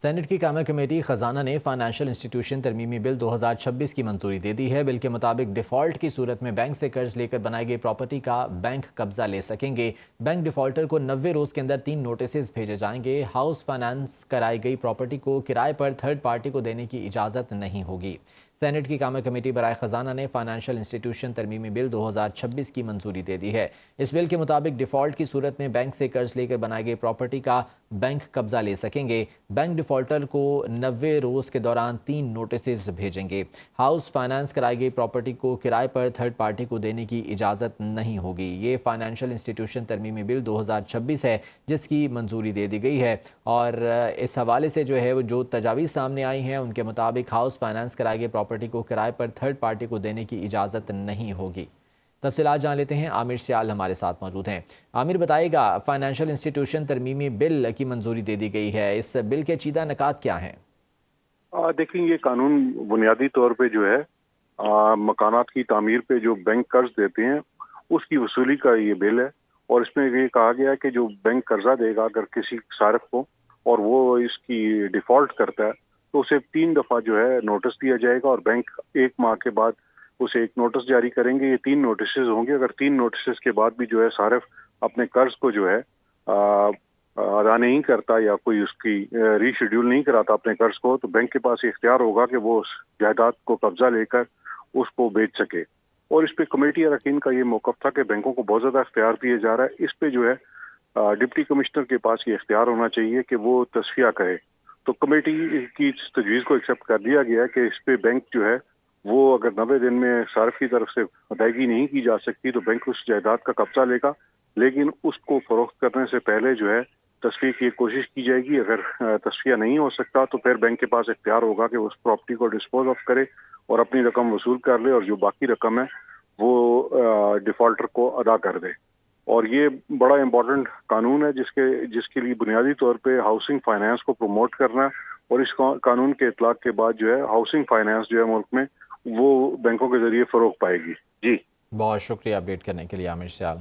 Saint کی قائمہ committee خزانہ نے فائنینشیل انسٹیٹیوشن ترمیمی بل 2026 کی منظوری دے دی ہے۔ بل کے مطابق ڈیفالٹ کی صورت میں بینک سے قرض لے کر بنائی گئی پراپرٹی کا بینک قبضہ لے سکیں گے۔ بینک ڈیفالٹر کو 90 روز کے اندر 3 نوٹسز بھیجے جائیں گے۔ ہاؤس فائنانس کرائی گئی پراپرٹی کو کرائے پر تھرڈ پارٹی کو دینے کی اجازت نہیں ہوگی۔ سینٹ کی قائمہ کمیٹی برائے خزانہ نے فائنینشیل انسٹیٹیوشن ترمیمی بل 2026 کی منظوری دے دی ہے۔ اس بل کے مطابق ڈیفالٹ کی صورت میں بینک سے قرض لے کر بنائی گئی پراپرٹی کا بینک قبضہ لے سکیں گے۔ بینک ڈیفالٹر کو 90 روز کے دوران 3 نوٹسز بھیجیں گے۔ ہاؤس فائنانس کرائی گئی پراپرٹی کو کرائے پر تھرڈ پارٹی کو دینے کی اجازت نہیں ہوگی۔ یہ فائنینشیل انسٹیٹیوشن ترمیمی بل 2026 ہے جس کی منظوری دے دی گئی ہے، اور اس حوالے سے جو ہے وہ جو تجاویز سامنے آئی ہیں ان کے مطابق ہاؤس فائنانس کرائی گئی پراپرٹی کو کرائے پر تھرڈ پارٹی کو دینے کی اجازت نہیں ہوگی۔ تفصیلات جان لیتے ہیں، عامر سیال ہمارے ساتھ موجود ہیں۔ عامر بتائے گا، فائنینشیل انسٹیٹیوشن ترمیمی بل کی منظوری دے دی گئی ہے، اس بل کے چیدہ نکات کیا ہیں؟ دیکھیں، یہ قانون بنیادی طور پہ جو ہے مکانات کی تعمیر پہ جو بینک قرض دیتے ہیں اس کی وصولی کا یہ بل ہے، اور اس میں یہ کہا گیا ہے کہ جو بینک قرضہ دے گا اگر کسی صارف کو اور وہ اس کی ڈیفالٹ کرتا ہے تو اسے 3 دفعہ جو ہے نوٹس دیا جائے گا، اور بینک 1 ماہ کے بعد اسے ایک نوٹس جاری کریں گے۔ یہ 3 نوٹسز ہوں گے۔ اگر 3 نوٹسز کے بعد بھی جو ہے صارف اپنے قرض کو جو ہے ادا نہیں کرتا یا کوئی اس کی ری شیڈیول نہیں کراتا اپنے قرض کو، تو بینک کے پاس یہ اختیار ہوگا کہ وہ اس جائیداد کو قبضہ لے کر اس کو بیچ سکے۔ اور اس پہ کمیٹی اراکین کا یہ موقف تھا کہ بینکوں کو بہت زیادہ اختیار دیے جا رہا ہے، اس پہ جو ہے ڈپٹی کمشنر کے پاس یہ اختیار ہونا چاہیے کہ وہ تصفیہ کرے۔ تو کمیٹی کی اس تجویز کو ایکسیپٹ کر دیا گیا ہے کہ اس پہ بینک جو ہے وہ اگر 90 دن میں صارف کی طرف سے ادائیگی نہیں کی جا سکتی تو بینک اس جائیداد کا قبضہ لے گا، لیکن اس کو فروخت کرنے سے پہلے جو ہے تصفیے کی کوشش کی جائے گی۔ اگر تصفیہ نہیں ہو سکتا تو پھر بینک کے پاس اختیار ہوگا کہ اس پراپرٹی کو ڈسپوز آف کرے اور اپنی رقم وصول کر لے، اور جو باقی رقم ہے وہ ڈیفالٹر کو ادا کر دے۔ اور یہ بڑا امپورٹنٹ قانون ہے جس کے لیے بنیادی طور پہ ہاؤسنگ فائنانس کو پروموٹ کرنا ہے، اور اس قانون کے اطلاق کے بعد جو ہے ہاؤسنگ فائنانس جو ہے ملک میں وہ بینکوں کے ذریعے فروغ پائے گی۔ جی بہت شکریہ اپڈیٹ کرنے کے لیے عامر سیال۔